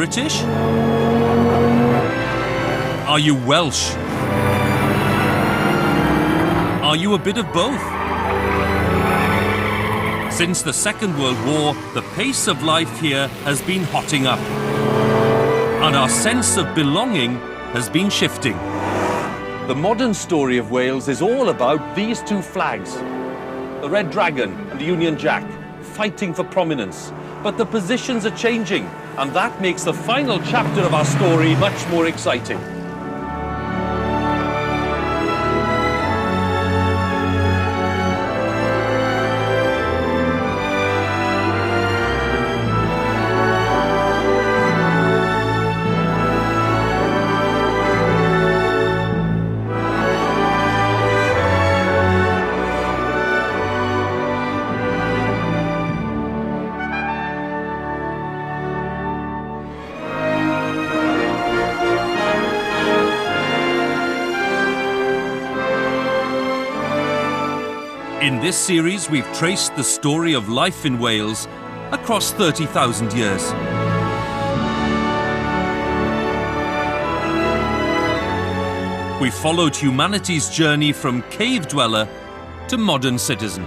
British? Are you Welsh? Are you a bit of both? Since the Second World War, the pace of life here has been hotting up, and our sense of belonging has been shifting. The modern story of Wales is all about these two flags, the Red Dragon and the Union Jack, fighting for prominence. But the positions are changing, and that makes the final chapter of our story much more exciting. In this series, we've traced the story of life in Wales across 30,000 years. We followed humanity's journey from cave dweller to modern citizen.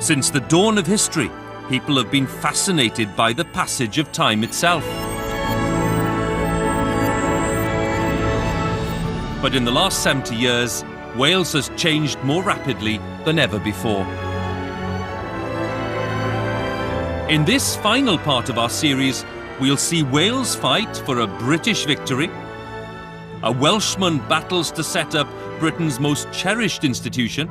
Since the dawn of history, people have been fascinated by the passage of time itself. But in the last 70 years, Wales has changed more rapidly than ever before. In this final part of our series, we'll see Wales fight for a British victory, a Welshman battles to set up Britain's most cherished institution,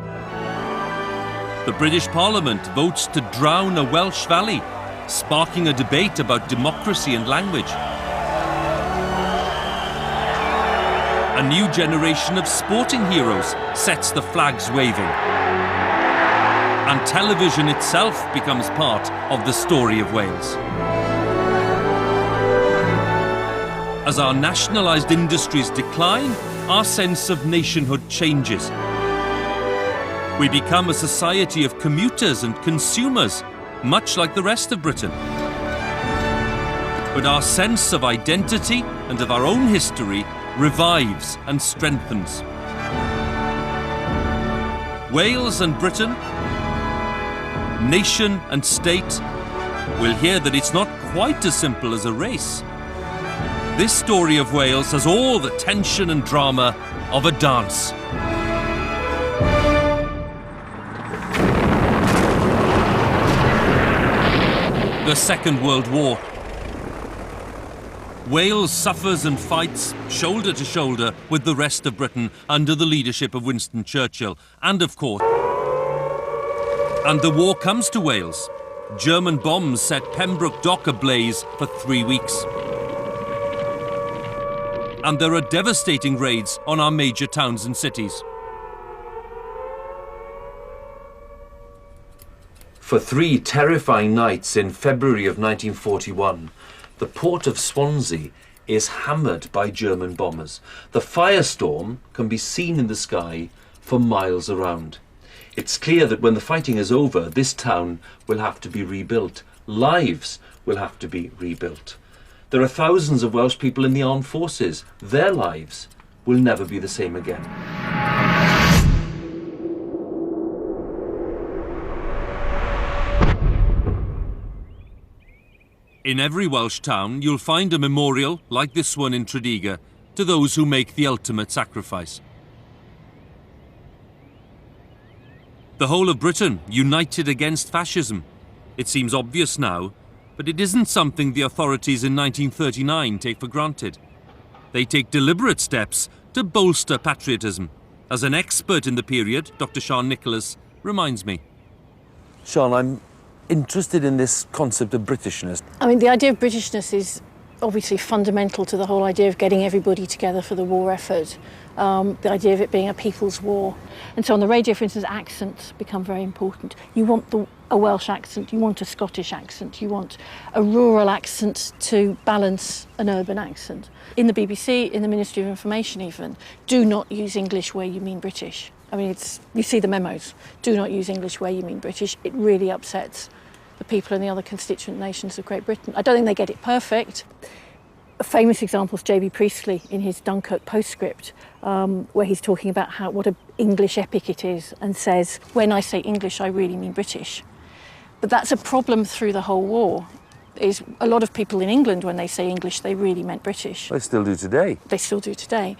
the British Parliament votes to drown a Welsh valley, sparking a debate about democracy and language. A new generation of sporting heroes sets the flags waving. And television itself becomes part of the story of Wales. As our nationalised industries decline, our sense of nationhood changes. We become a society of commuters and consumers, much like the rest of Britain. But our sense of identity and of our own history revives and strengthens. Wales and Britain, nation and state, will hear that it's not quite as simple as a race. This story of Wales has all the tension and drama of a dance. The Second World War. Wales suffers and fights shoulder to shoulder with the rest of Britain under the leadership of Winston Churchill, and of course. And the war comes to Wales. German bombs set Pembroke Dock ablaze for 3 weeks. And there are devastating raids on our major towns and cities. For 3 terrifying nights in February of 1941, the port of Swansea is hammered by German bombers. The firestorm can be seen in the sky for miles around. It's clear that when the fighting is over, this town will have to be rebuilt. Lives will have to be rebuilt. There are thousands of Welsh people in the armed forces. Their lives will never be the same again. In every Welsh town, you'll find a memorial, like this one in Tredegar, to those who make the ultimate sacrifice. The whole of Britain united against fascism. It seems obvious now, but it isn't something the authorities in 1939 take for granted. They take deliberate steps to bolster patriotism. As an expert in the period, Dr. Sian Nicholas reminds me. Sian, I'm interested in this concept of Britishness. I mean, the idea of Britishness is obviously fundamental to the whole idea of getting everybody together for the war effort. The idea of it being a people's war. And so on the radio, for instance, accents become very important. You want a Welsh accent, you want a Scottish accent, you want a rural accent to balance an urban accent. In the BBC, in the Ministry of Information even, do not use English where you mean British. I mean, you see the memos. Do not use English where you mean British. It really upsets the people in the other constituent nations of Great Britain. I don't think they get it perfect. A famous example is J.B. Priestley in his Dunkirk postscript, where he's talking about what an English epic it is, and says, when I say English, I really mean British. But that's a problem through the whole war. Is a lot of people in England, when they say English, they really meant British. They still do today. They still do today.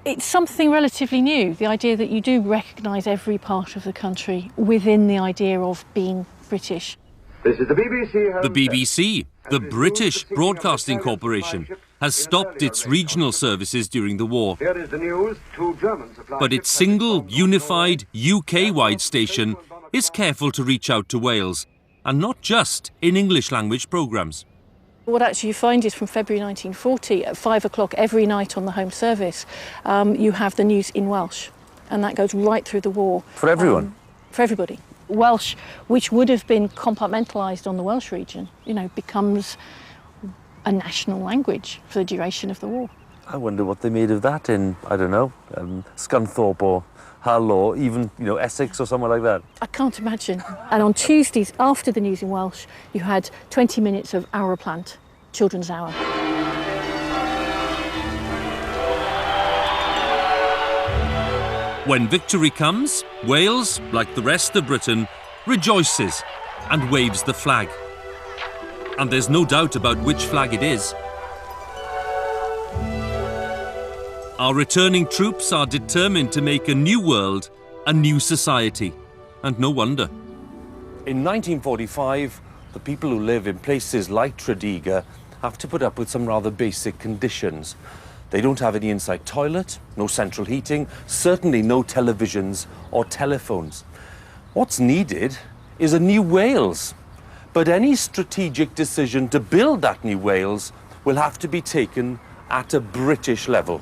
It's something relatively new, the idea that you do recognise every part of the country within the idea of being British. This is the BBC. The BBC, the British Broadcasting Corporation, has stopped its regional services during the war. Here is the news. 2 German supply But its single, unified, UK-wide station is careful to reach out to Wales, and not just in English language programmes. What actually you find is from February 1940, at 5 o'clock every night on the home service, you have the news in Welsh, and that goes right through the war. For everyone? For everybody. Welsh, which would have been compartmentalised on the Welsh region, becomes a national language for the duration of the war. I wonder what they made of that in, I don't know, Scunthorpe or Hull or even, Essex or somewhere like that. I can't imagine. And on Tuesdays, after the news in Welsh, you had 20 minutes of Houraplant, Children's Hour. When victory comes, Wales, like the rest of Britain, rejoices and waves the flag. And there's no doubt about which flag it is. Our returning troops are determined to make a new world, a new society. And no wonder. In 1945, the people who live in places like Tredegar have to put up with some rather basic conditions. They don't have any inside toilet, no central heating, certainly no televisions or telephones. What's needed is a new Wales. But any strategic decision to build that new Wales will have to be taken at a British level.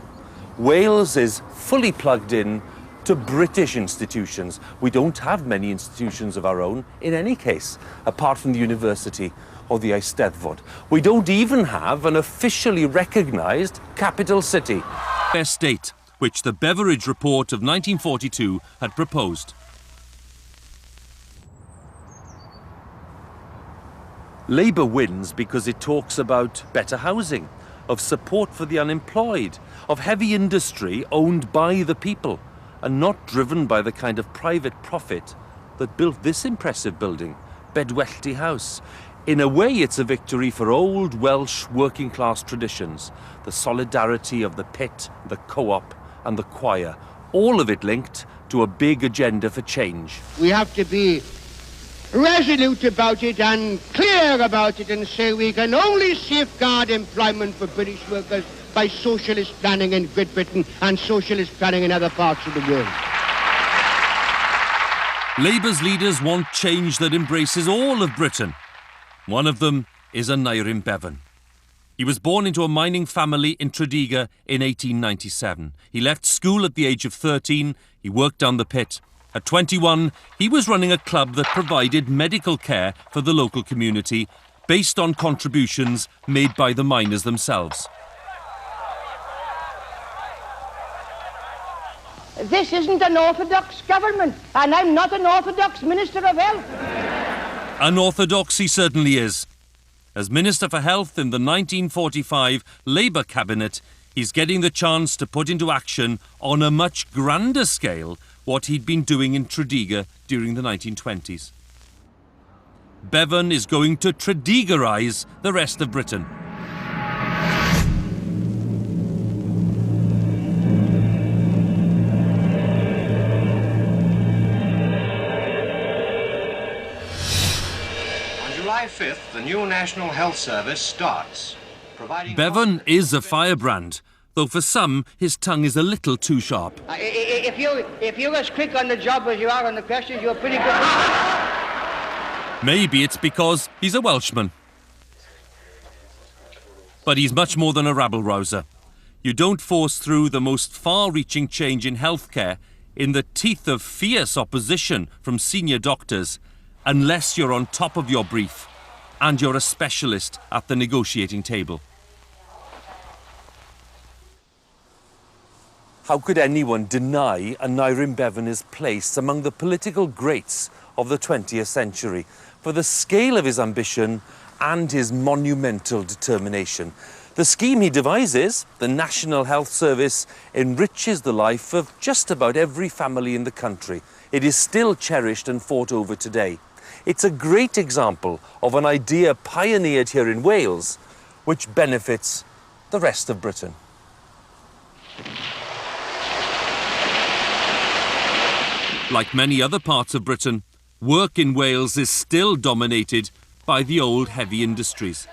Wales is fully plugged in to British institutions. We don't have many institutions of our own in any case, apart from the university or the Eisteddfod. We don't even have an officially recognised capital city. State, which the Beveridge Report of 1942 had proposed. Labour wins because it talks about better housing, of support for the unemployed, of heavy industry owned by the people, and not driven by the kind of private profit that built this impressive building, Bedwellty House. In a way, it's a victory for old Welsh working-class traditions, the solidarity of the pit, the co-op and the choir, all of it linked to a big agenda for change. We have to be resolute about it and clear about it and say we can only safeguard employment for British workers by socialist planning in Great Britain and socialist planning in other parts of the world. Labour's leaders want change that embraces all of Britain. One of them is Aneurin Bevan. He was born into a mining family in Tredegar in 1897. He left school at the age of 13. He worked down the pit. At 21, he was running a club that provided medical care for the local community based on contributions made by the miners themselves. This isn't an orthodox government, and I'm not an orthodox Minister of Health. Unorthodox he certainly is. As Minister for Health in the 1945 Labour cabinet, he's getting the chance to put into action on a much grander scale what he'd been doing in Tredegar during the 1920s. Bevan is going to Tredegarise the rest of Britain. On July 5th, the new National Health Service starts. Bevan is a firebrand, though for some his tongue is a little too sharp. If you're as quick on the job as you are on the questions, you're pretty good. Maybe it's because he's a Welshman. But he's much more than a rabble-rouser. You don't force through the most far-reaching change in healthcare in the teeth of fierce opposition from senior doctors unless you're on top of your brief and you're a specialist at the negotiating table. How could anyone deny Aneurin Bevan his place among the political greats of the 20th century for the scale of his ambition and his monumental determination. The scheme he devises, the National Health Service, enriches the life of just about every family in the country. It is still cherished and fought over today. It's a great example of an idea pioneered here in Wales, which benefits the rest of Britain. Like many other parts of Britain, work in Wales is still dominated by the old heavy industries.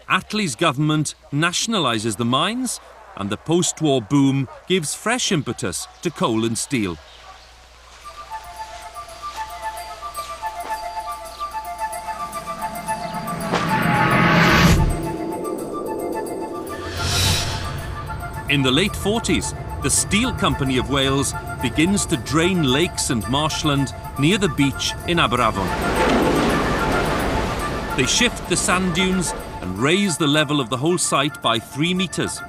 Attlee's government nationalises the mines, and the post-war boom gives fresh impetus to coal and steel. In the late 40s, the Steel Company of Wales begins to drain lakes and marshland near the beach in Aberafon. They shift the sand dunes and raise the level of the whole site by 3 metres.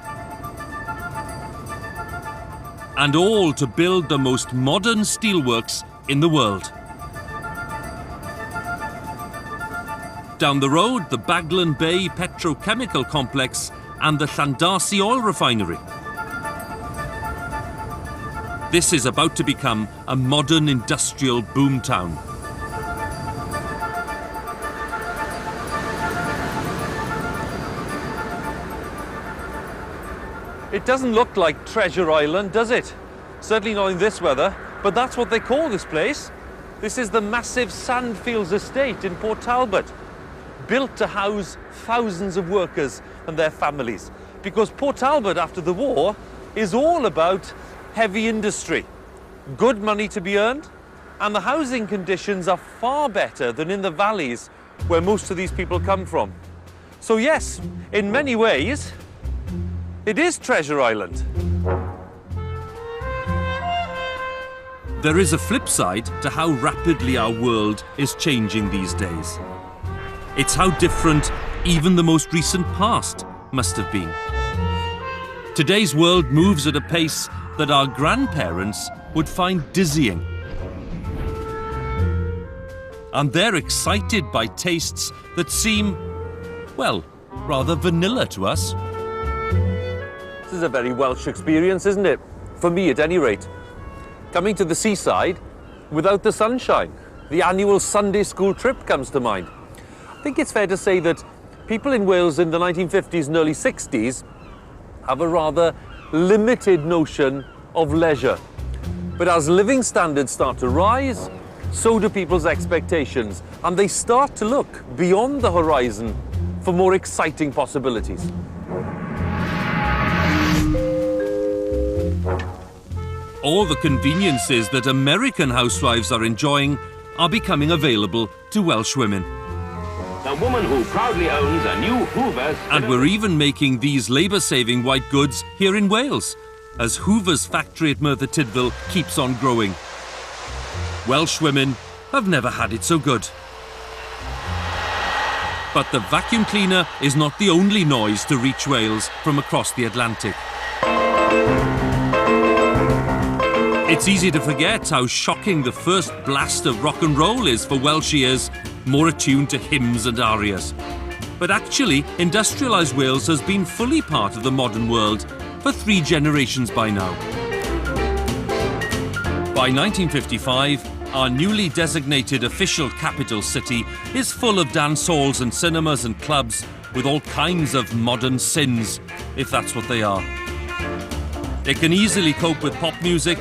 And all to build the most modern steelworks in the world. Down the road, the Baglan Bay Petrochemical Complex and the Llandarcy Oil Refinery. This is about to become a modern industrial boomtown. It doesn't look like Treasure Island, does it? Certainly not in this weather, but that's what they call this place. This is the massive Sandfields estate in Port Talbot, built to house thousands of workers and their families. Because Port Talbot, after the war, is all about heavy industry, good money to be earned, and the housing conditions are far better than in the valleys where most of these people come from. So yes, in many ways, it is Treasure Island. There is a flip side to how rapidly our world is changing these days. It's how different even the most recent past must have been. Today's world moves at a pace that our grandparents would find dizzying. And they're excited by tastes that seem, well, rather vanilla to us. This is a very Welsh experience, isn't it? For me, at any rate. Coming to the seaside without the sunshine. The annual Sunday school trip comes to mind. I think it's fair to say that people in Wales in the 1950s and early 60s have a rather limited notion of leisure. But as living standards start to rise, so do people's expectations, and they start to look beyond the horizon for more exciting possibilities. All the conveniences that American housewives are enjoying are becoming available to Welsh women. The woman who proudly owns a new Hoover. And we're even making these labour-saving white goods here in Wales, as Hoover's factory at Merthyr Tydfil keeps on growing. Welsh women have never had it so good. But the vacuum cleaner is not the only noise to reach Wales from across the Atlantic. It's easy to forget how shocking the first blast of rock and roll is for Welsh ears, more attuned to hymns and arias. But actually, industrialised Wales has been fully part of the modern world for 3 generations by now. By 1955, our newly designated official capital city is full of dance halls and cinemas and clubs with all kinds of modern sins, if that's what they are. It can easily cope with pop music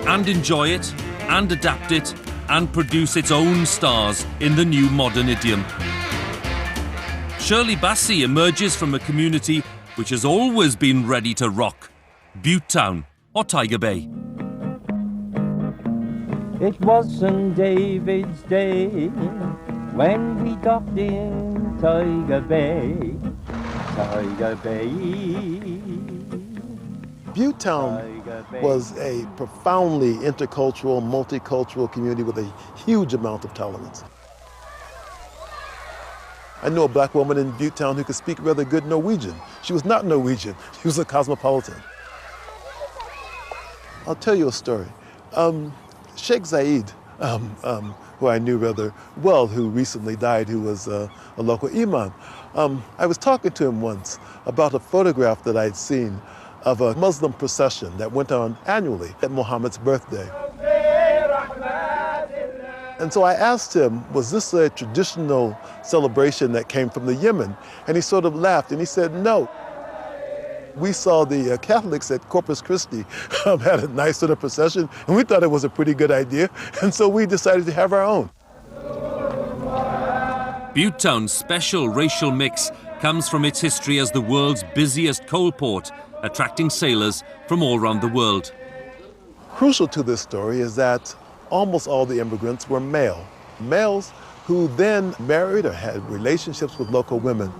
and enjoy it and adapt it and produce its own stars in the new modern idiom. Shirley Bassey emerges from a community which has always been ready to rock, Bute Town or Tiger Bay. It was St. David's Day when we docked in Tiger Bay, Tiger Bay. Bute Town was a profoundly intercultural, multicultural community with a huge amount of tolerance. I know a black woman in Bute Town who could speak rather good Norwegian. She was not Norwegian, she was a cosmopolitan. I'll tell you a story. Sheikh Zayed who I knew rather well, who recently died, who was a local imam. I was talking to him once about a photograph that I'd seen of a Muslim procession that went on annually at Muhammad's birthday. And so I asked him, was this a traditional celebration that came from the Yemen? And he sort of laughed and he said, no. We saw the Catholics at Corpus Christi had a nice sort of procession, and we thought it was a pretty good idea, and so we decided to have our own. Bute Town's special racial mix comes from its history as the world's busiest coal port, attracting sailors from all around the world. Crucial to this story is that almost all the immigrants were males who then married or had relationships with local women,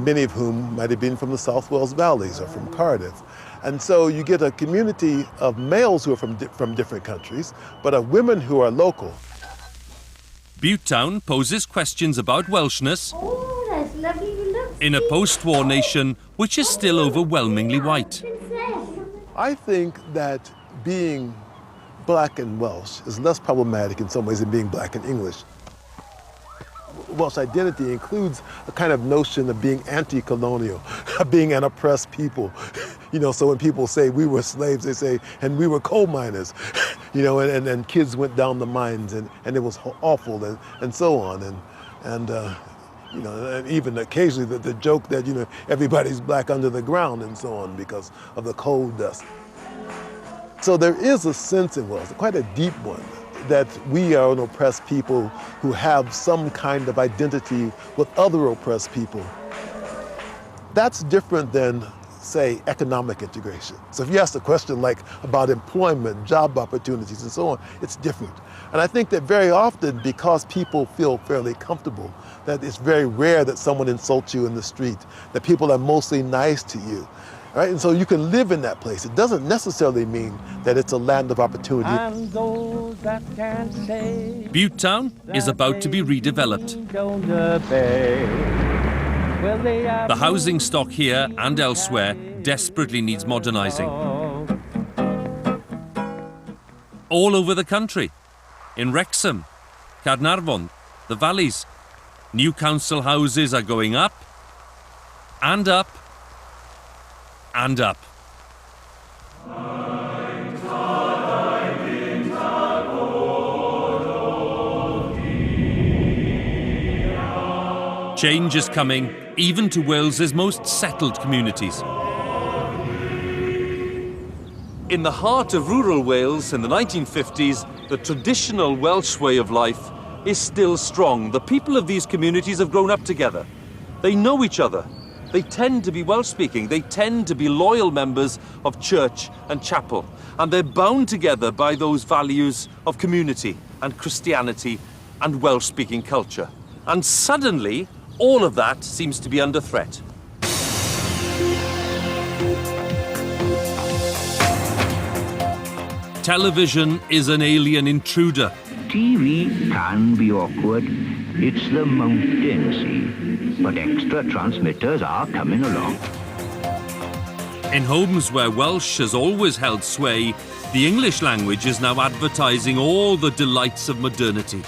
many of whom might have been from the South Wales Valleys or from Cardiff. And so you get a community of males who are from different countries, but of women who are local. Bute Town poses questions about Welshness Oh, that's lovely. Look. in a post-war nation which is still overwhelmingly white. I think that being black and Welsh is less problematic in some ways than being black and English. Welsh identity includes a kind of notion of being anti-colonial, being an oppressed people. So when people say we were slaves, they say, and we were coal miners, and kids went down the mines and it was awful and so on. And even occasionally the joke that, everybody's black under the ground and so on because of the coal dust. So there is a sense in Wales, quite a deep one, that we are an oppressed people who have some kind of identity with other oppressed people. That's different than, say, economic integration. So if you ask a question like about employment, job opportunities, and so on, it's different. And I think that very often, because people feel fairly comfortable, that it's very rare that someone insults you in the street, that people are mostly nice to you. Right? And so you can live in that place. It doesn't necessarily mean that it's a land of opportunity. And those that can say Bute Town is about to be redeveloped. The housing stock here and elsewhere desperately needs modernising. All over the country, in Wrexham, Caernarfon, the valleys, new council houses are going up and up and up. Change is coming even to Wales's most settled communities. In the heart of rural Wales in the 1950s, the traditional Welsh way of life is still strong. The people of these communities have grown up together. They know each other. They tend to be Welsh-speaking. They tend to be loyal members of church and chapel. And they're bound together by those values of community and Christianity and Welsh-speaking culture. And suddenly, all of that seems to be under threat. Television is an alien intruder. TV can be awkward. It's the mountain, see. But extra transmitters are coming along. In homes where Welsh has always held sway, the English language is now advertising all the delights of modernity.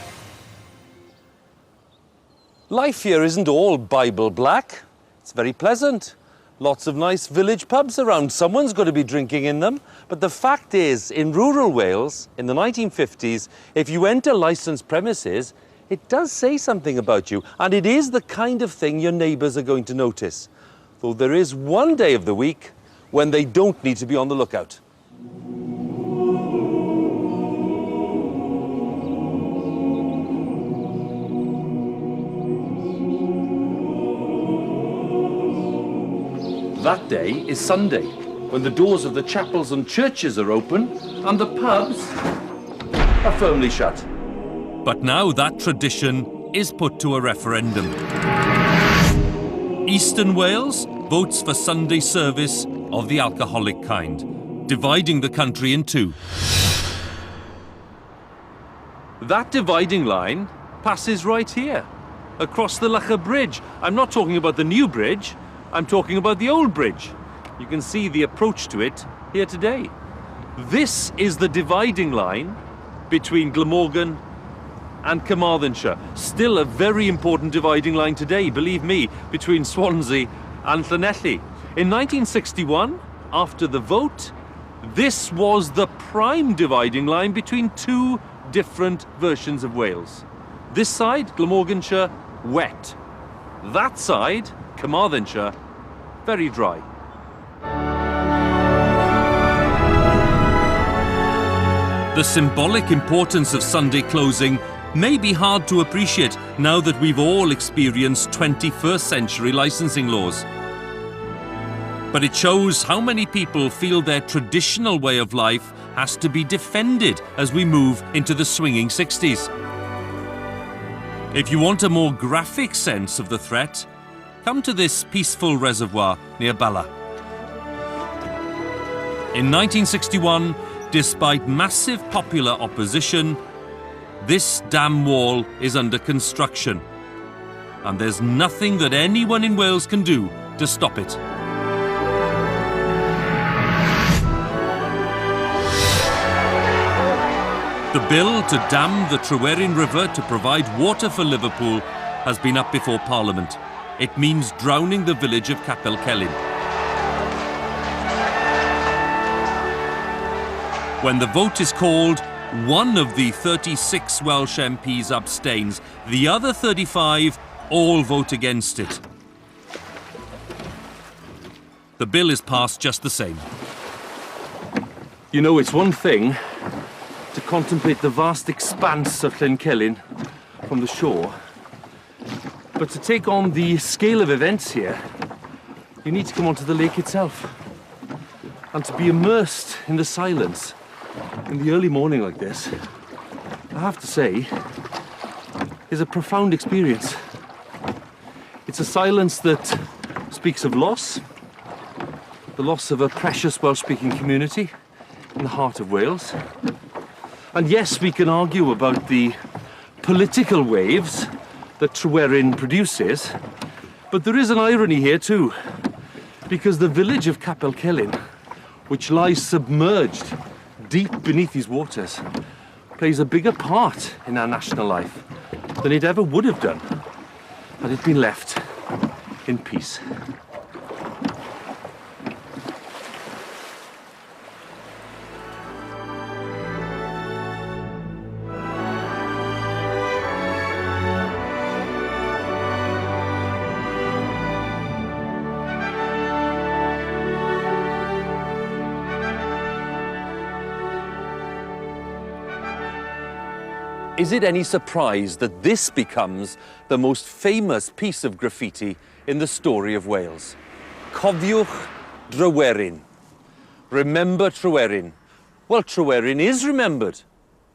Life here isn't all Bible black. It's very pleasant. Lots of nice village pubs around. Someone's got to be drinking in them. But the fact is, in rural Wales, in the 1950s, if you enter licensed premises, it does say something about you. And it is the kind of thing your neighbours are going to notice. Though there is one day of the week when they don't need to be on the lookout. That day is Sunday, when the doors of the chapels and churches are open and the pubs are firmly shut. But now that tradition is put to a referendum. Eastern Wales votes for Sunday service of the alcoholic kind, dividing the country in two. That dividing line passes right here, across the Lougher Bridge. I'm not talking about the new bridge. I'm talking about the old bridge. You can see the approach to it here today. This is the dividing line between Glamorgan and Carmarthenshire. Still a very important dividing line today, believe me, between Swansea and Llanelli. In 1961, after the vote, this was the prime dividing line between two different versions of Wales. This side, Glamorganshire, wet. That side, Carmarthenshire, very dry. The symbolic importance of Sunday closing may be hard to appreciate now that we've all experienced 21st century licensing laws. But it shows how many people feel their traditional way of life has to be defended as we move into the swinging 60s. If you want a more graphic sense of the threat, come to this peaceful reservoir near Bala. In 1961, despite massive popular opposition, this dam wall is under construction, and there's nothing that anyone in Wales can do to stop it. The bill to dam the Tryweryn River to provide water for Liverpool has been up before Parliament. It means drowning the village of Capel Celyn. When the vote is called, one of the 36 Welsh MPs abstains. The other 35 all vote against it. The bill is passed just the same. You know, it's one thing to contemplate the vast expanse of Llancelyn from the shore, but to take on the scale of events here, you need to come onto the lake itself and to be immersed in the silence in the early morning like this, I have to say, is a profound experience. It's a silence that speaks of loss, the loss of a precious Welsh-speaking community in the heart of Wales. And yes, we can argue about the political waves that Tryweryn produces, but there is an irony here too, because the village of Capel Celyn, which lies submerged deep beneath these waters, plays a bigger part in our national life than it ever would have done had it been left in peace. Is it any surprise that this becomes the most famous piece of graffiti in the story of Wales? Cofiwch Tryweryn. Remember Tryweryn. Well, Tryweryn is remembered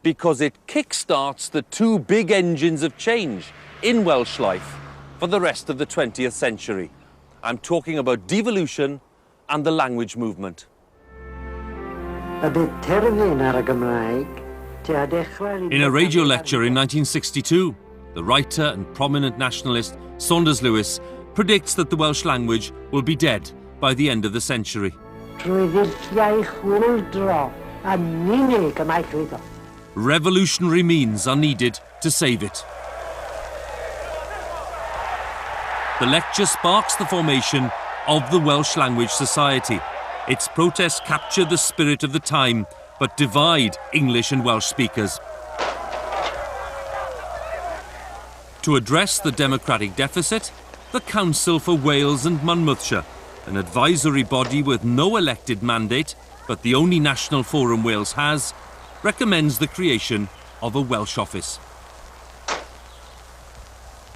because it kickstarts the two big engines of change in Welsh life for the rest of the 20th century. I'm talking about devolution and the language movement. A bit terfyn ar y Gymraeg. In a radio lecture in 1962, the writer and prominent nationalist Saunders Lewis predicts that the Welsh language will be dead by the end of the century. Revolutionary means are needed to save it. The lecture sparks the formation of the Welsh Language Society. Its protests capture the spirit of the time, but divide English and Welsh speakers. To address the democratic deficit, the Council for Wales and Monmouthshire, an advisory body with no elected mandate, but the only national forum Wales has, recommends the creation of a Welsh office.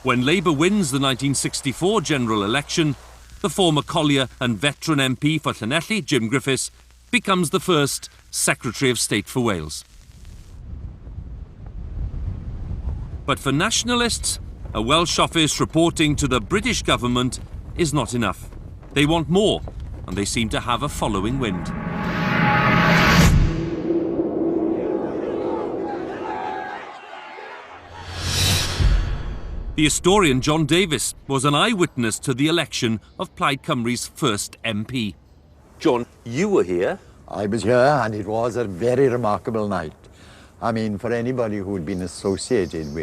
When Labour wins the 1964 general election, the former collier and veteran MP for Llanelli, Jim Griffiths, becomes the first Secretary of State for Wales. But for nationalists, a Welsh office reporting to the British government is not enough. They want more, and they seem to have a following wind. The historian John Davis was an eyewitness to the election of Plaid Cymru's first MP. John, you were here. I was here, and it was a very remarkable night. I mean, for anybody who had been associated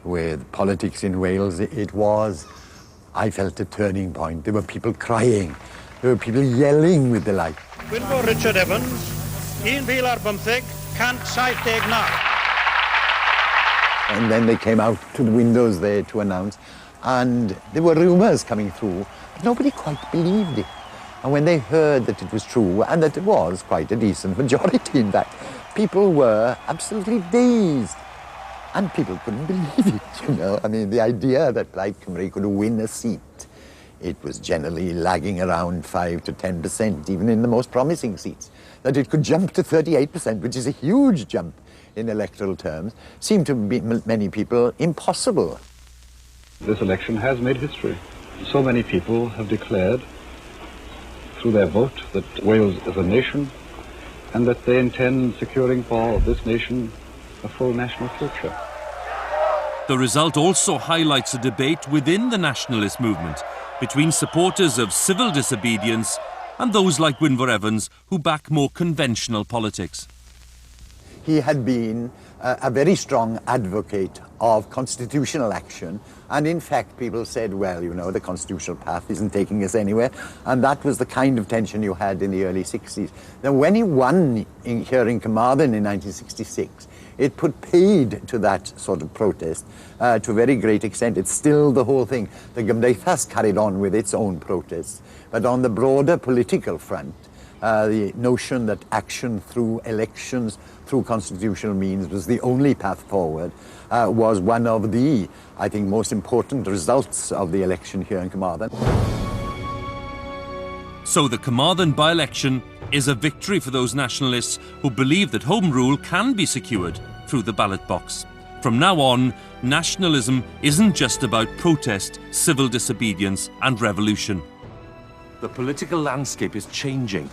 with politics in Wales, it was, I felt, a turning point. There were people crying. There were people yelling with delight. Gwynfor Richard Evans, 1,015, cant 79. And then they came out to the windows there to announce, and there were rumours coming through, but nobody quite believed it. And when they heard that it was true, and that it was quite a decent majority, in fact, people were absolutely dazed. And people couldn't believe it, you know. I mean, the idea that Plaid Cymru could win a seat, it was generally lagging around 5 to 10%, even in the most promising seats. That it could jump to 38%, which is a huge jump in electoral terms, seemed to many people impossible. This election has made history. So many people have declared through their vote that Wales is a nation and that they intend securing for this nation a full national future. The result also highlights a debate within the nationalist movement between supporters of civil disobedience and those like Gwynfor Evans who back more conventional politics. He had been a very strong advocate of constitutional action, and in fact people said, well, you know, the constitutional path isn't taking us anywhere, and that was the kind of tension you had in the early 60s. Then when he won here in Carmarthen in 1966, it put paid to that sort of protest to a very great extent. It's still the whole thing. The Gymdeithas carried on with its own protests, but on the broader political front, the notion that action through elections, through constitutional means, was the only path forward, was one of the, I think, most important results of the election here in Carmarthen. So the Carmarthen by-election is a victory for those nationalists who believe that Home Rule can be secured through the ballot box. From now on, nationalism isn't just about protest, civil disobedience and revolution. The political landscape is changing,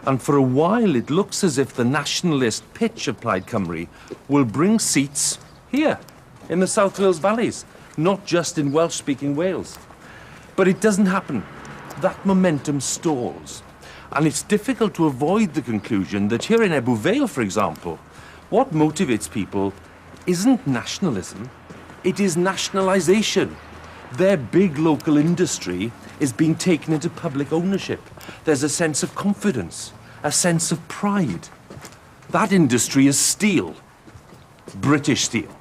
and for a while it looks as if the nationalist pitch of Plaid Cymru will bring seats here, in the South Wales valleys, not just in Welsh-speaking Wales. But it doesn't happen. That momentum stalls. And it's difficult to avoid the conclusion that here in Ebbw Vale, for example, what motivates people isn't nationalism, it is nationalisation. Their big local industry is being taken into public ownership. There's a sense of confidence, a sense of pride. That industry is steel. British Steel.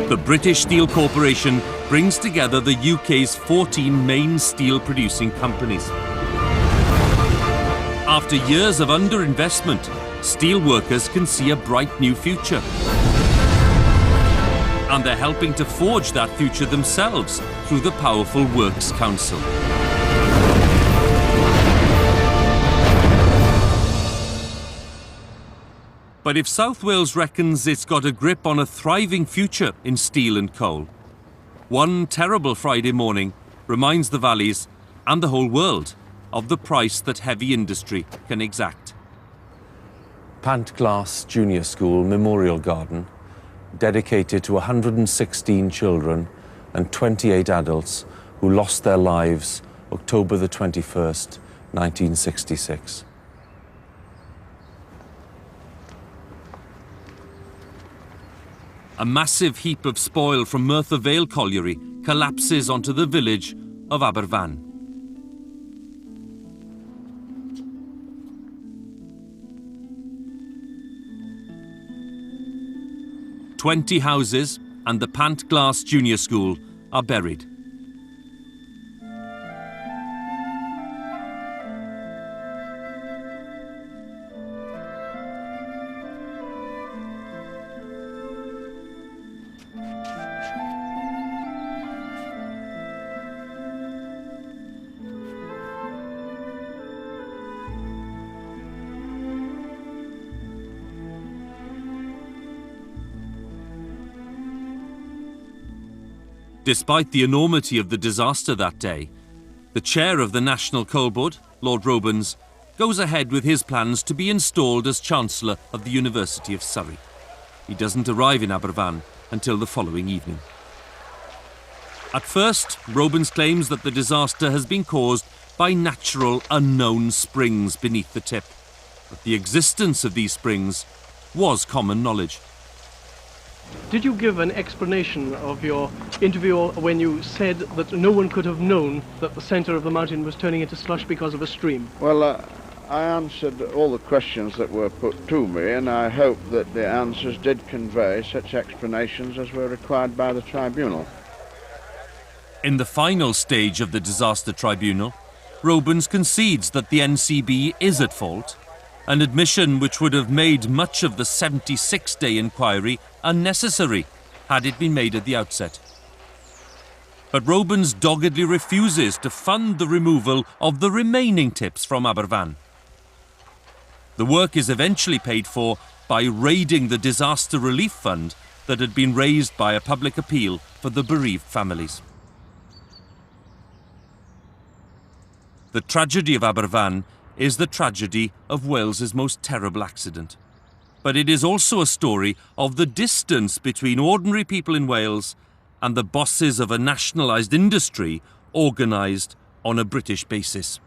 The British Steel Corporation brings together the UK's 14 main steel-producing companies. After years of underinvestment, steel workers can see a bright new future. And they're helping to forge that future themselves through the powerful Works Council. But if South Wales reckons it's got a grip on a thriving future in steel and coal, one terrible Friday morning reminds the valleys and the whole world of the price that heavy industry can exact. Pantglas Junior School Memorial Garden, dedicated to 116 children and 28 adults who lost their lives October the 21st, 1966. A massive heap of spoil from Merthyr Vale Colliery collapses onto the village of Aberfan. "20 houses and the Pantglas Junior School are buried. Despite the enormity of the disaster that day, the chair of the National Coal Board, Lord Robens, goes ahead with his plans to be installed as Chancellor of the University of Surrey. He doesn't arrive in Aberfan until the following evening. At first, Robens claims that the disaster has been caused by natural unknown springs beneath the tip. but the existence of these springs was common knowledge. Did you give an explanation of your interview when you said that no one could have known that the centre of the mountain was turning into slush because of a stream? Well, I answered all the questions that were put to me, and I hope that the answers did convey such explanations as were required by the tribunal. In the final stage of the disaster tribunal, Robins concedes that the NCB is at fault, an admission which would have made much of the 76-day inquiry unnecessary had it been made at the outset. But Robins doggedly refuses to fund the removal of the remaining tips from Aberfan. The work is eventually paid for by raiding the disaster relief fund that had been raised by a public appeal for the bereaved families. The tragedy of Aberfan is the tragedy of Wales's most terrible accident. But it is also a story of the distance between ordinary people in Wales and the bosses of a nationalised industry organised on a British basis.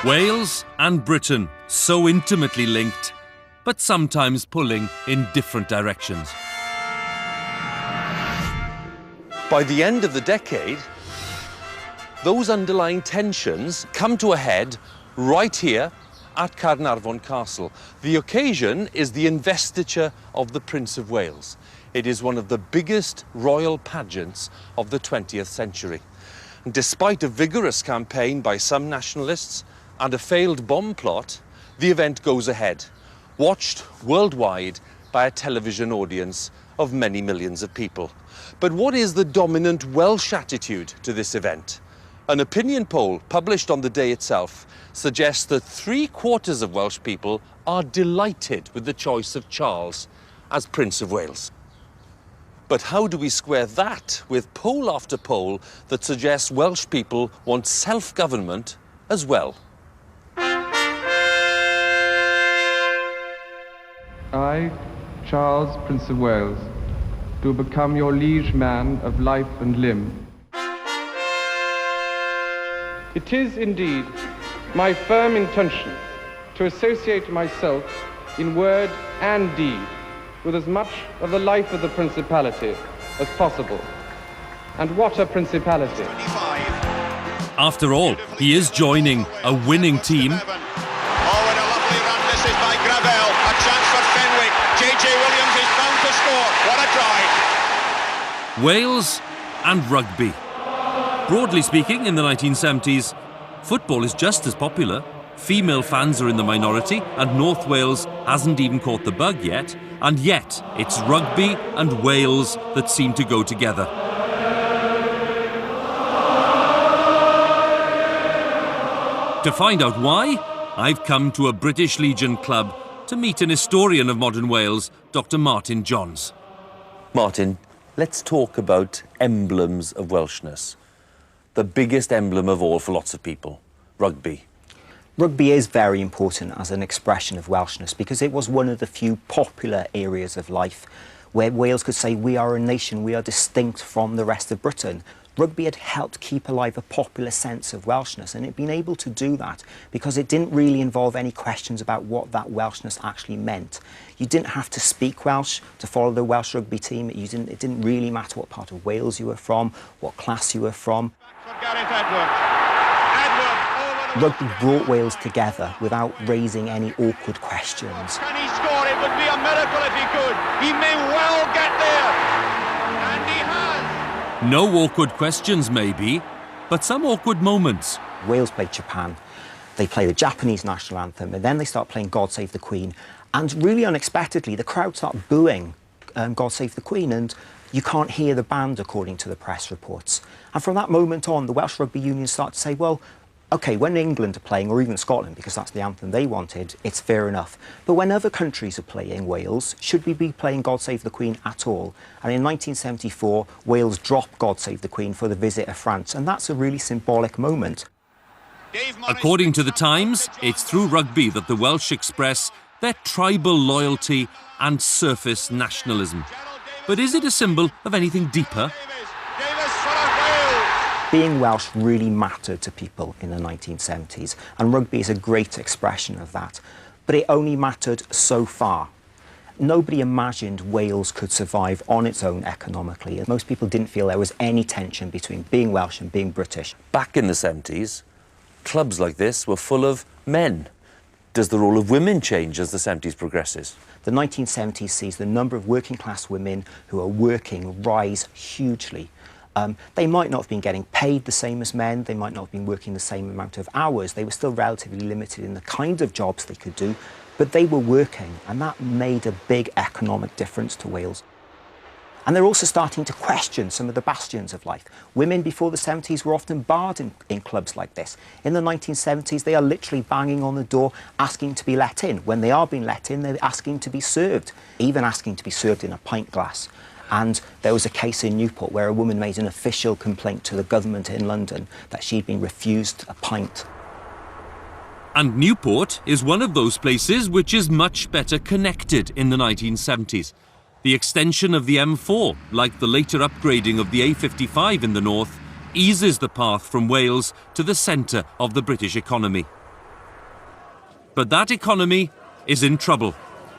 Wales and Britain, so intimately linked, but sometimes pulling in different directions. By the end of the decade, those underlying tensions come to a head right here at Caernarfon Castle. The occasion is the investiture of the Prince of Wales. It is one of the biggest royal pageants of the 20th century. And despite a vigorous campaign by some nationalists and a failed bomb plot, the event goes ahead, watched worldwide by a television audience of many millions of people. But what is the dominant Welsh attitude to this event? An opinion poll published on the day itself suggests that 3/4 of Welsh people are delighted with the choice of Charles as Prince of Wales. But how do we square that with poll after poll that suggests Welsh people want self-government as well? I, Charles, Prince of Wales, do become your liege man of life and limb. It is indeed my firm intention to associate myself in word and deed with as much of the life of the Principality as possible. And what a Principality! After all, he is joining a winning team. J.J. Williams is bound to score. What a drive! Wales and rugby. Broadly speaking, in the 1970s, football is just as popular. Female fans are in the minority, and North Wales hasn't even caught the bug yet. And yet, it's rugby and Wales that seem to go together. To find out why, I've come to a British Legion club to meet an historian of modern Wales, Dr. Martin Johns. Martin, let's talk about emblems of Welshness. The biggest emblem of all for lots of people, rugby. Rugby is very important as an expression of Welshness because it was one of the few popular areas of life where Wales could say we are a nation, we are distinct from the rest of Britain. Rugby had helped keep alive a popular sense of Welshness, and it'd been able to do that because it didn't really involve any questions about what that Welshness actually meant. You didn't have to speak Welsh to follow the Welsh rugby team. It didn't really matter what part of Wales you were from, what class you were from. Rugby brought Wales together without raising any awkward questions. Can he score? It would be a miracle if he could. He may well get there. And he has. No awkward questions, maybe, but some awkward moments. Wales played Japan. They play the Japanese national anthem, and then they start playing God Save the Queen. And really unexpectedly, the crowd start booing God Save the Queen, and you can't hear the band, according to the press reports. And from that moment on, the Welsh Rugby Union start to say, well, OK, when England are playing, or even Scotland, because that's the anthem they wanted, it's fair enough. But when other countries are playing Wales, should we be playing God Save the Queen at all? And in 1974, Wales dropped God Save the Queen for the visit of France, and that's a really symbolic moment. According to the Times, it's through rugby that the Welsh express their tribal loyalty and surface nationalism. But is it a symbol of anything deeper? Being Welsh really mattered to people in the 1970s, and rugby is a great expression of that. But it only mattered so far. Nobody imagined Wales could survive on its own economically. Most people didn't feel there was any tension between being Welsh and being British. Back in the 70s, clubs like this were full of men. Does the role of women change as the 70s progresses? The 1970s sees the number of working class women who are working rise hugely. They might not have been getting paid the same as men, they might not have been working the same amount of hours, they were still relatively limited in the kind of jobs they could do, but they were working, and that made a big economic difference to Wales. And they're also starting to question some of the bastions of life. Women before the 70s were often barred in clubs like this. In the 1970s, they are literally banging on the door, asking to be let in. When they are being let in, they're asking to be served, even asking to be served in a pint glass. And there was a case in Newport where a woman made an official complaint to the government in London that she'd been refused a pint. And Newport is one of those places which is much better connected in the 1970s. The extension of the M4, like the later upgrading of the A55 in the north, eases the path from Wales to the centre of the British economy. But that economy is in trouble.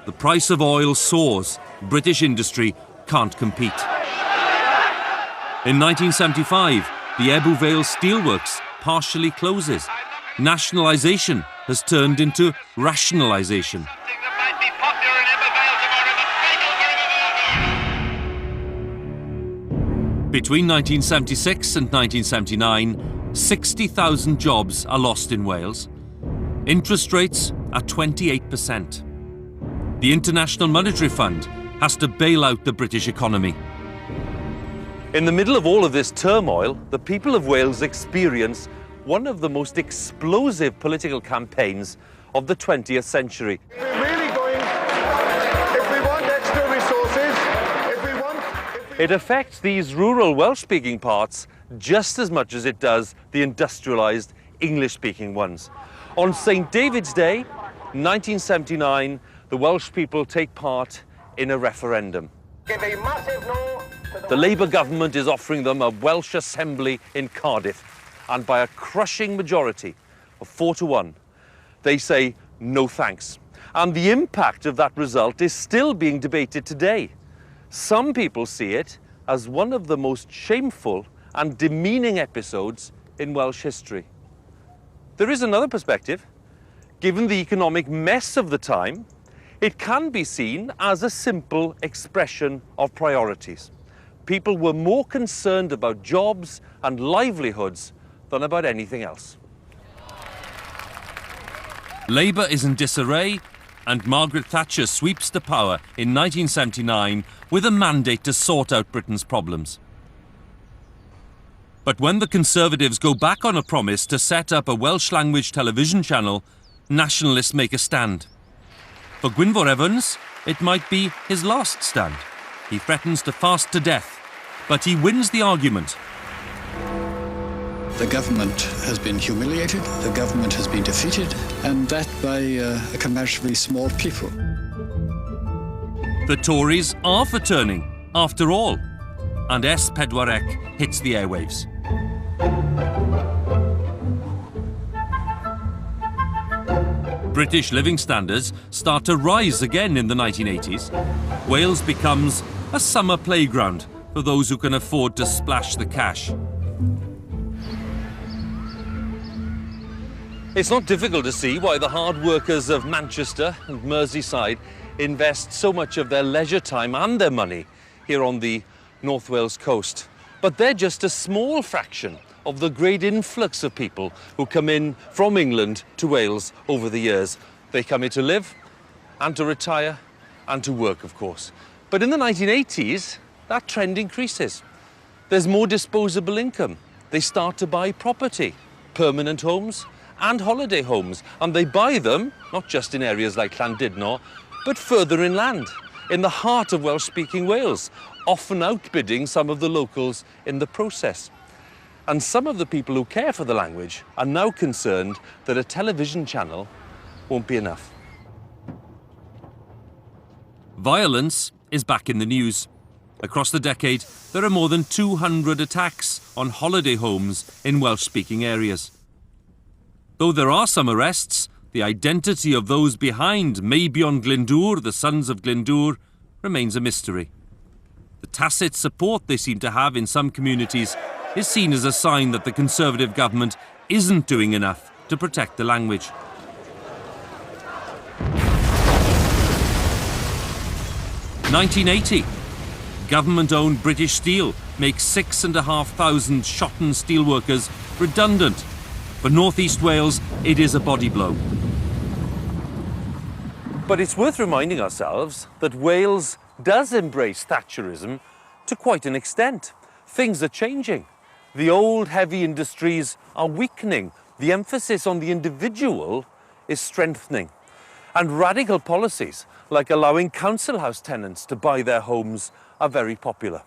The price of oil soars. British industry can't compete. In 1975, the Ebbw Vale Steelworks partially closes. Nationalisation has turned into rationalisation. Between 1976 and 1979, 60,000 jobs are lost in Wales. Interest rates are 28%. The International Monetary Fund has to bail out the British economy. In the middle of all of this turmoil, the people of Wales experience one of the most explosive political campaigns of the 20th century. It affects these rural Welsh-speaking parts just as much as it does the industrialised English-speaking ones. On St. David's Day, 1979, the Welsh people take part in a referendum. The Labour government is offering them a Welsh Assembly in Cardiff, and by a crushing majority of 4-1, they say no thanks. And the impact of that result is still being debated today. Some people see it as one of the most shameful and demeaning episodes in Welsh history. There is another perspective. Given the economic mess of the time, it can be seen as a simple expression of priorities. People were more concerned about jobs and livelihoods than about anything else. Labour is in disarray, and Margaret Thatcher sweeps to power in 1979 with a mandate to sort out Britain's problems. But when the Conservatives go back on a promise to set up a Welsh-language television channel, nationalists make a stand. For Gwynfor Evans, it might be his last stand. He threatens to fast to death, but he wins the argument. The government has been humiliated, the government has been defeated, and that by a comparatively small people. The Tories are for turning, after all, and S4C hits the airwaves. British living standards start to rise again in the 1980s. Wales becomes a summer playground for those who can afford to splash the cash. It's not difficult to see why the hard workers of Manchester and Merseyside invest so much of their leisure time and their money here on the North Wales coast. But they're just a small fraction of the great influx of people who come in from England to Wales over the years. They come here to live and to retire and to work, of course. But in the 1980s, that trend increases. There's more disposable income. They start to buy property, permanent homes and holiday homes, and they buy them not just in areas like Llandudno, but further inland, in the heart of Welsh-speaking Wales, often outbidding some of the locals in the process. And some of the people who care for the language are now concerned that a television channel won't be enough. Violence is back in the news. Across the decade, there are more than 200 attacks on holiday homes in Welsh-speaking areas. Though there are some arrests, the identity of those behind Meibion Glyndŵr, the Sons of Glyndŵr, remains a mystery. The tacit support they seem to have in some communities is seen as a sign that the Conservative government isn't doing enough to protect the language. (1980). Government-owned British Steel makes 6,500 Shotton steelworkers redundant. For North East Wales, it is a body blow. But it's worth reminding ourselves that Wales does embrace Thatcherism to quite an extent. Things are changing. The old heavy industries are weakening. The emphasis on the individual is strengthening. And radical policies, like allowing council house tenants to buy their homes, are very popular.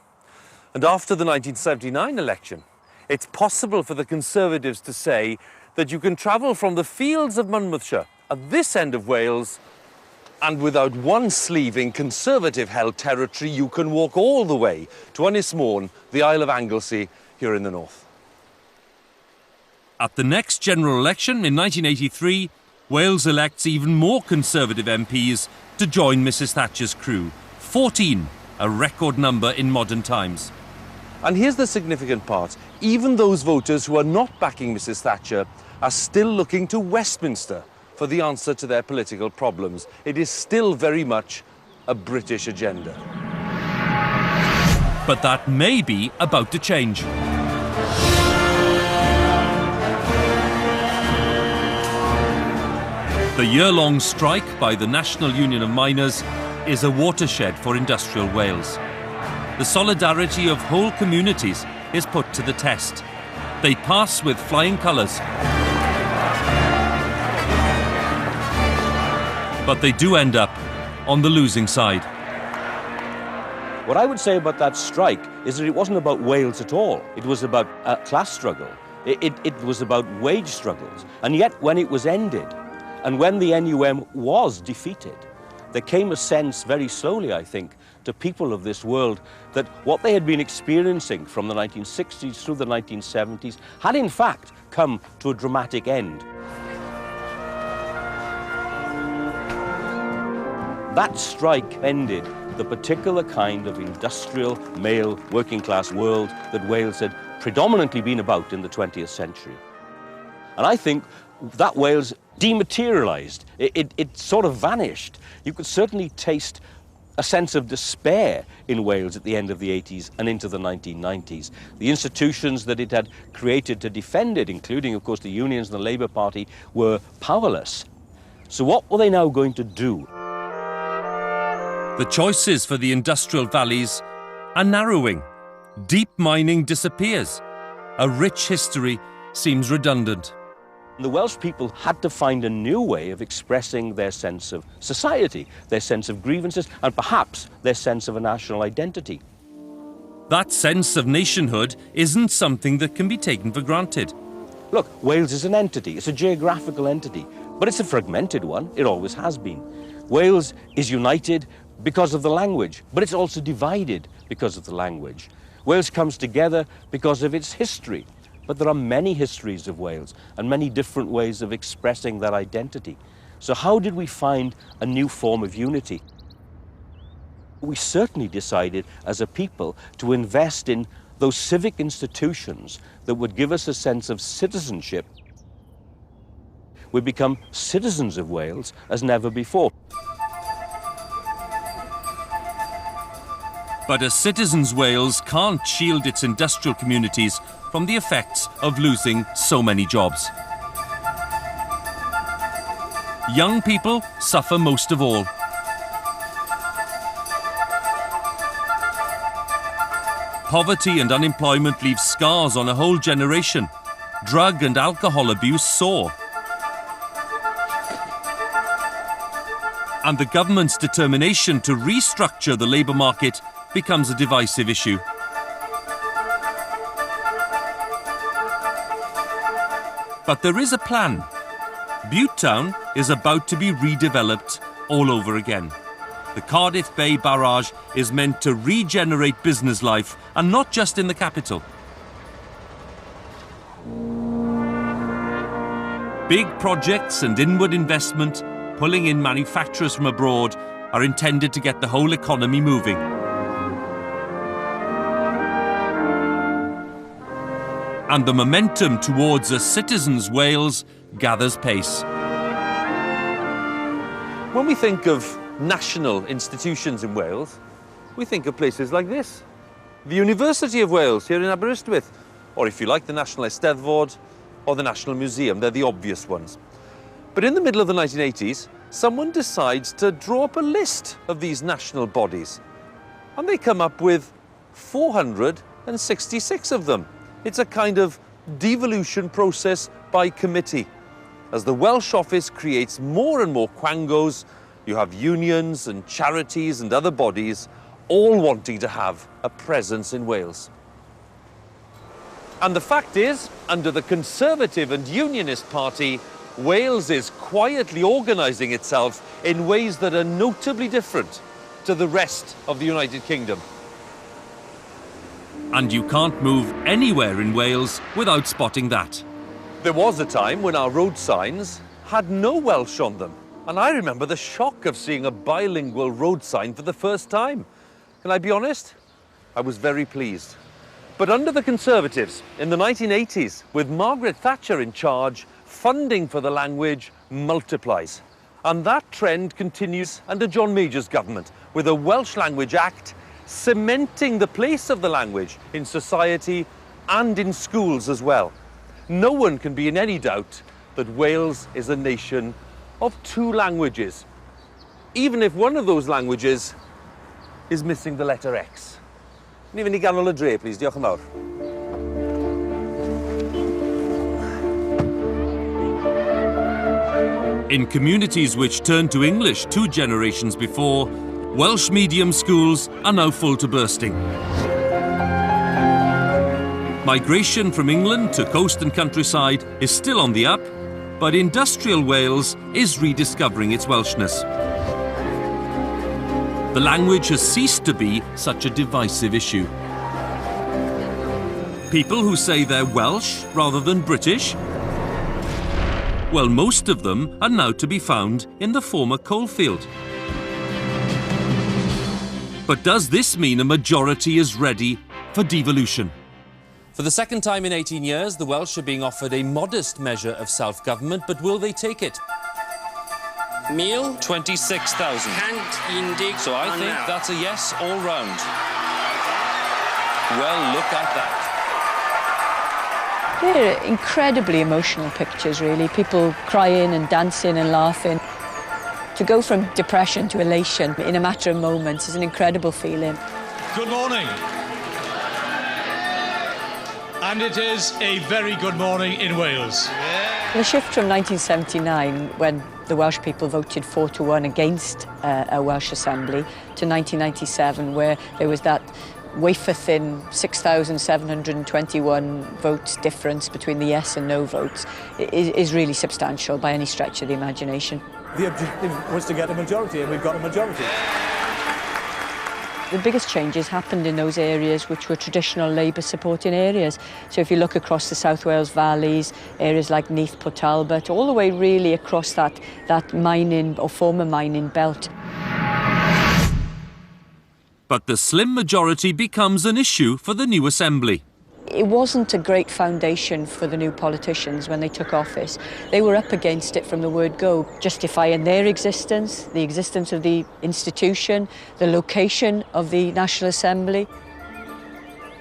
And after the 1979 election, it's possible for the Conservatives to say that you can travel from the fields of Monmouthshire at this end of Wales, and without one sleeve in Conservative-held territory, you can walk all the way to Ynys Môn, the Isle of Anglesey, here in the north. At the next general election in 1983, Wales elects even more Conservative MPs to join Mrs Thatcher's crew. 14, a record number in modern times. And here's the significant part. Even those voters who are not backing Mrs Thatcher are still looking to Westminster for the answer to their political problems. It is still very much a British agenda. But that may be about to change. The year-long strike by the National Union of Miners is a watershed for industrial Wales. The solidarity of whole communities is put to the test. They pass with flying colours. But they do end up on the losing side. What I would say about that strike is that it wasn't about Wales at all. It was about a class struggle. It was about wage struggles. And yet, when it was ended, and when the NUM was defeated, there came a sense very slowly, I think, to people of this world that what they had been experiencing from the 1960s through the 1970s had in fact come to a dramatic end. That strike ended the particular kind of industrial, male, working class world that Wales had predominantly been about in the 20th century. And I think that Wales dematerialized. It sort of vanished. You could certainly taste a sense of despair in Wales at the end of the 80s and into the 1990s. The institutions that it had created to defend it, including, of course, the unions and the Labour Party, were powerless. So what were they now going to do? The choices for the industrial valleys are narrowing. Deep mining disappears. A rich history seems redundant. The Welsh people had to find a new way of expressing their sense of society, their sense of grievances, and perhaps their sense of a national identity. That sense of nationhood isn't something that can be taken for granted. Look, Wales is an entity. It's a geographical entity, but it's a fragmented one. It always has been. Wales is united because of the language, but it's also divided because of the language. Wales comes together because of its history. But there are many histories of Wales and many different ways of expressing that identity. So how did we find a new form of unity? We certainly decided as a people to invest in those civic institutions that would give us a sense of citizenship. We become citizens of Wales as never before. But a citizens' Wales can't shield its industrial communities from the effects of losing so many jobs. Young people suffer most of all. Poverty and unemployment leave scars on a whole generation. Drug and alcohol abuse soar. And the government's determination to restructure the labour market becomes a divisive issue. But there is a plan. Bute Town is about to be redeveloped all over again. The Cardiff Bay Barrage is meant to regenerate business life, and not just in the capital. Big projects and inward investment, pulling in manufacturers from abroad, are intended to get the whole economy moving. And the momentum towards a citizens' Wales gathers pace. When we think of national institutions in Wales, we think of places like this. The University of Wales here in Aberystwyth, or if you like, the National Eisteddfod or the National Museum. They're the obvious ones. But in the middle of the 1980s, someone decides to draw up a list of these national bodies. And they come up with 466 of them. It's a kind of devolution process by committee. As the Welsh Office creates more and more quangos, you have unions and charities and other bodies all wanting to have a presence in Wales. And the fact is, under the Conservative and Unionist Party, Wales is quietly organising itself in ways that are notably different to the rest of the United Kingdom. And you can't move anywhere in Wales without spotting that. There was a time when our road signs had no Welsh on them. And I remember the shock of seeing a bilingual road sign for the first time. Can I be honest? I was very pleased. But under the Conservatives, in the 1980s, with Margaret Thatcher in charge, funding for the language multiplies. And that trend continues under John Major's government, with a Welsh Language Act cementing the place of the language in society and in schools as well. No one can be in any doubt that Wales is a nation of two languages, even if one of those languages is missing the letter X. Ni fynd i ganol y dre, please. Diolch yn fawr. In communities which turned to English 2 generations before, Welsh medium schools are now full to bursting. Migration from England to coast and countryside is still on the up, but industrial Wales is rediscovering its Welshness. The language has ceased to be such a divisive issue. People who say they're Welsh rather than British, well, most of them are now to be found in the former coalfield. But does this mean a majority is ready for devolution? For the second time in 18 years, the Welsh are being offered a modest measure of self-government, but will they take it? 26,000. So I think that's a yes all round. Well, look at that. They're incredibly emotional pictures, really. People crying and dancing and laughing. To go from depression to elation in a matter of moments is an incredible feeling. Good morning. And it is a very good morning in Wales. The shift from 1979, when the Welsh people voted 4-1 against a Welsh Assembly, to 1997, where there was that wafer-thin 6,721 votes difference between the yes and no votes, is really substantial by any stretch of the imagination. The objective was to get a majority, and we've got a majority. The biggest changes happened in those areas which were traditional Labour-supporting areas. So if you look across the South Wales valleys, areas like Neath, Port Talbot, all the way really across that mining or former mining belt. But the slim majority becomes an issue for the new Assembly. It wasn't a great foundation for the new politicians when they took office. They were up against it from the word go, justifying their existence, the existence of the institution, the location of the National Assembly.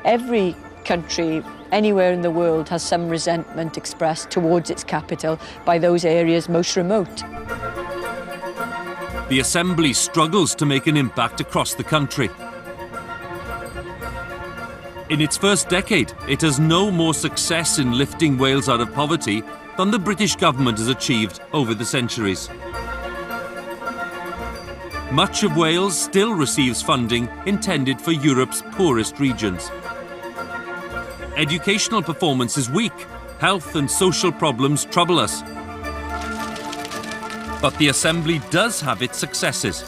Every country, anywhere in the world, has some resentment expressed towards its capital by those areas most remote. The Assembly struggles to make an impact across the country. In its first decade, it has no more success in lifting Wales out of poverty than the British government has achieved over the centuries. Much of Wales still receives funding intended for Europe's poorest regions. Educational performance is weak, health and social problems trouble us. But the Assembly does have its successes,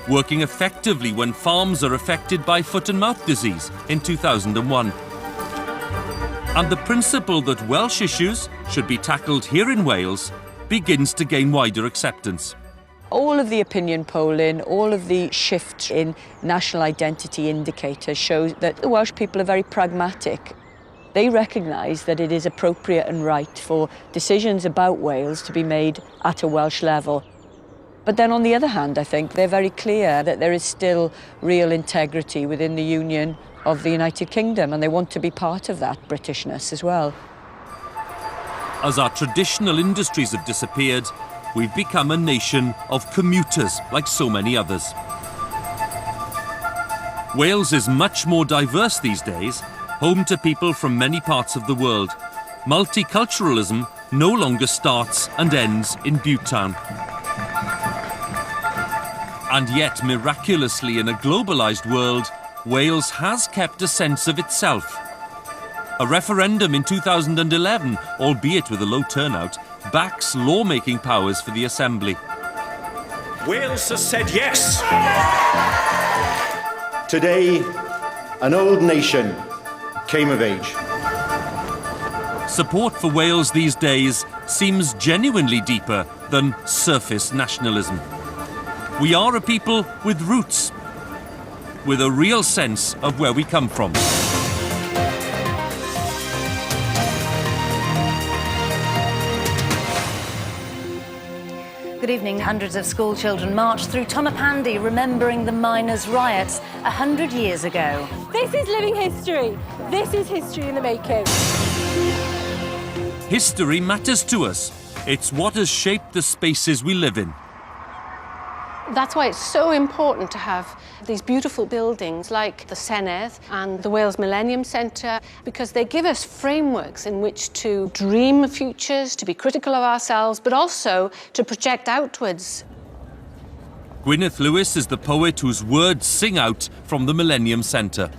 working effectively when farms are affected by foot and mouth disease in 2001. And the principle that Welsh issues should be tackled here in Wales begins to gain wider acceptance. All of the opinion polling, all of the shift in national identity indicators shows that the Welsh people are very pragmatic. They recognise that it is appropriate and right for decisions about Wales to be made at a Welsh level. But then on the other hand, I think they're very clear that there is still real integrity within the Union of the United Kingdom, and they want to be part of that Britishness as well. As our traditional industries have disappeared, we've become a nation of commuters like so many others. Wales is much more diverse these days, home to people from many parts of the world. Multiculturalism no longer starts and ends in Butetown. And yet, miraculously, in a globalised world, Wales has kept a sense of itself. A referendum in 2011, albeit with a low turnout, backs lawmaking powers for the Assembly. Wales has said yes. Today, an old nation came of age. Support for Wales these days seems genuinely deeper than surface nationalism. We are a people with roots, with a real sense of where we come from. Good evening. Hundreds of school children marched through Tonypandy remembering the miners' riots 100 years ago. This is living history. This is history in the making. History matters to us. It's what has shaped the spaces we live in. That's why it's so important to have these beautiful buildings like the Senedd and the Wales Millennium Centre, because they give us frameworks in which to dream of futures, to be critical of ourselves, but also to project outwards. Gwyneth Lewis is the poet whose words sing out from the Millennium Centre.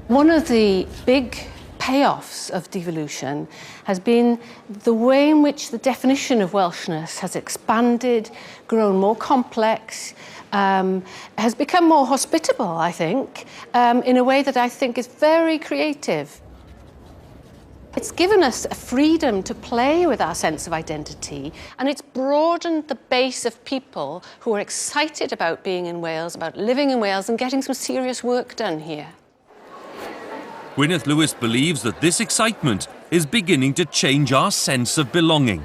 One of the big payoffs of devolution has been the way in which the definition of Welshness has expanded, grown more complex, has become more hospitable, I think, in a way that I think is very creative. It's given us a freedom to play with our sense of identity, and it's broadened the base of people who are excited about being in Wales, about living in Wales and getting some serious work done here. Gwyneth Lewis believes that this excitement is beginning to change our sense of belonging.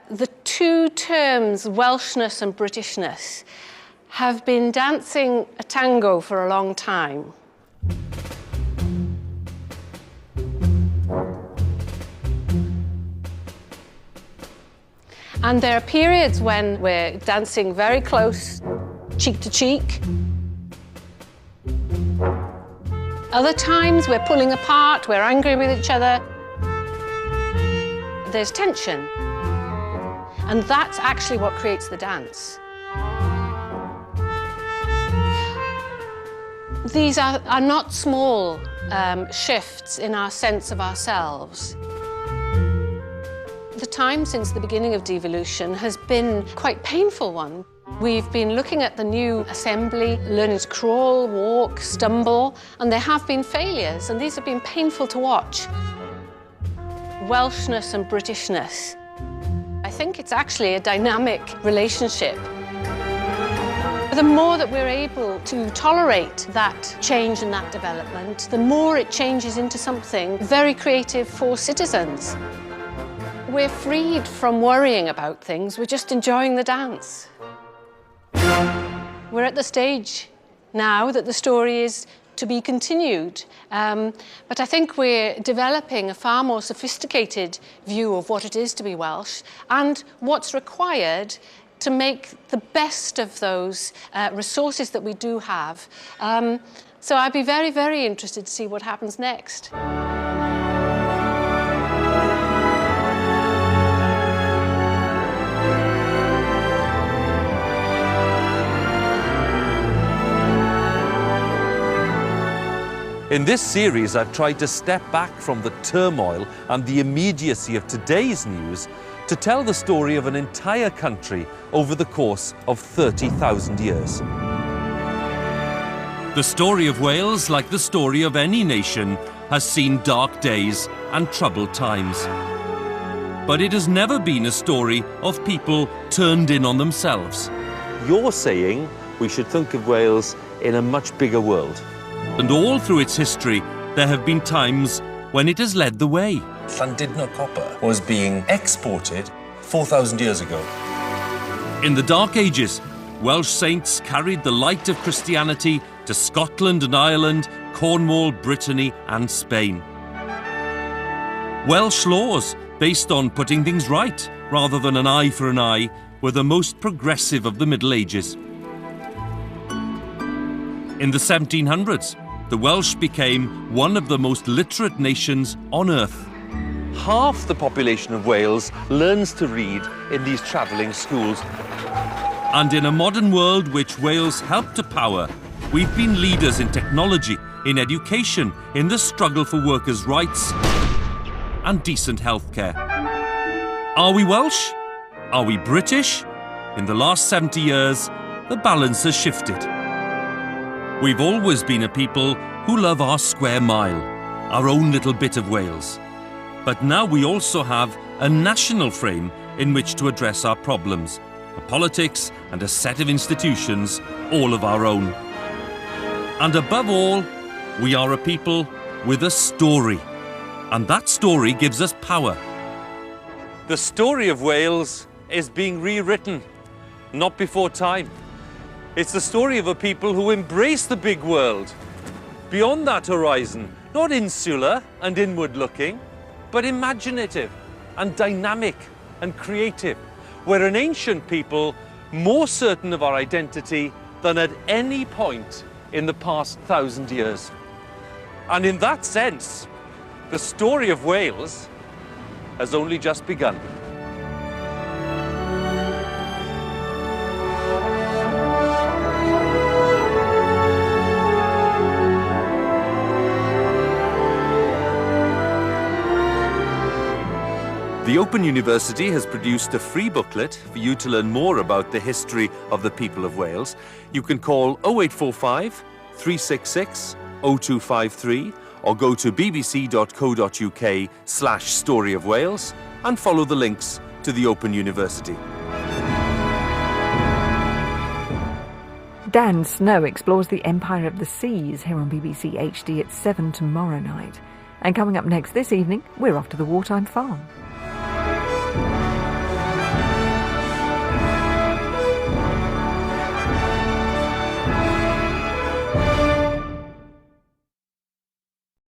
The two terms, Welshness and Britishness, have been dancing a tango for a long time. And there are periods when we're dancing very close, cheek to cheek. Other times we're pulling apart, we're angry with each other. There's tension. And that's actually what creates the dance. These are not small shifts in our sense of ourselves. The time since the beginning of devolution has been quite a painful one. We've been looking at the new Assembly, learning to crawl, walk, stumble, and there have been failures, and these have been painful to watch. Welshness and Britishness. I think it's actually a dynamic relationship. The more that we're able to tolerate that change and that development, the more it changes into something very creative for citizens. We're freed from worrying about things, we're just enjoying the dance. We're at the stage now that the story is to be continued. But I think we're developing a far more sophisticated view of what it is to be Welsh and what's required to make the best of those resources that we do have. So I'd be very, very interested to see what happens next. In this series, I've tried to step back from the turmoil and the immediacy of today's news to tell the story of an entire country over the course of 30,000 years. The story of Wales, like the story of any nation, has seen dark days and troubled times. But it has never been a story of people turned in on themselves. You're saying we should think of Wales in a much bigger world. And all through its history, there have been times when it has led the way. Llandudno copper was being exported 4,000 years ago. In the Dark Ages, Welsh saints carried the light of Christianity to Scotland and Ireland, Cornwall, Brittany and Spain. Welsh laws, based on putting things right rather than an eye for an eye, were the most progressive of the Middle Ages. In the 1700s, the Welsh became one of the most literate nations on earth. Half the population of Wales learns to read in these travelling schools. And in a modern world which Wales helped to power, we've been leaders in technology, in education, in the struggle for workers' rights and decent healthcare. Are we Welsh? Are we British? In the last 70 years, the balance has shifted. We've always been a people who love our square mile, our own little bit of Wales. But now we also have a national frame in which to address our problems, a politics and a set of institutions all of our own. And above all, we are a people with a story, and that story gives us power. The story of Wales is being rewritten, not before time. It's the story of a people who embrace the big world. Beyond that horizon, not insular and inward-looking, but imaginative and dynamic and creative. We're an ancient people more certain of our identity than at any point in the past 1,000 years. And in that sense, the story of Wales has only just begun. The Open University has produced a free booklet for you to learn more about the history of the people of Wales. You can call 0845 366 0253 or go to bbc.co.uk/Story of Wales and follow the links to the Open University. Dan Snow explores the Empire of the Seas here on BBC HD at 7 tomorrow night. And coming up next this evening, we're off to the Wartime Farm.